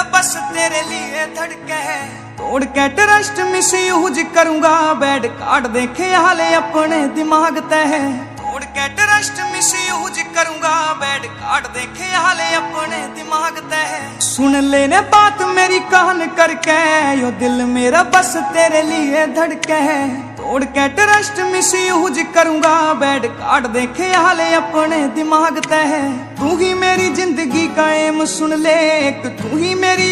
मेरा बस तेरे लिए धड़के है। तोड़ के ट्रस्ट मिस यूज करूंगा, बैड कार्ड देखे हाले अपने दिमाग तय। तोड़ के ट्रस्ट मिस यूज करूंगा, बैड कार्ड देखे हाले अपने दिमाग तय। सुन लेने बात मेरी कान करके, यो दिल मेरा बस तेरे लिए धड़के है। तोड़ के ट्रस्ट मिस यूज करूंगा, बैड कार्ड देखे हाले अपने दिमाग तय। तू ही मेरी जिंदगी का एम सुन ले, एक तू ही मेरी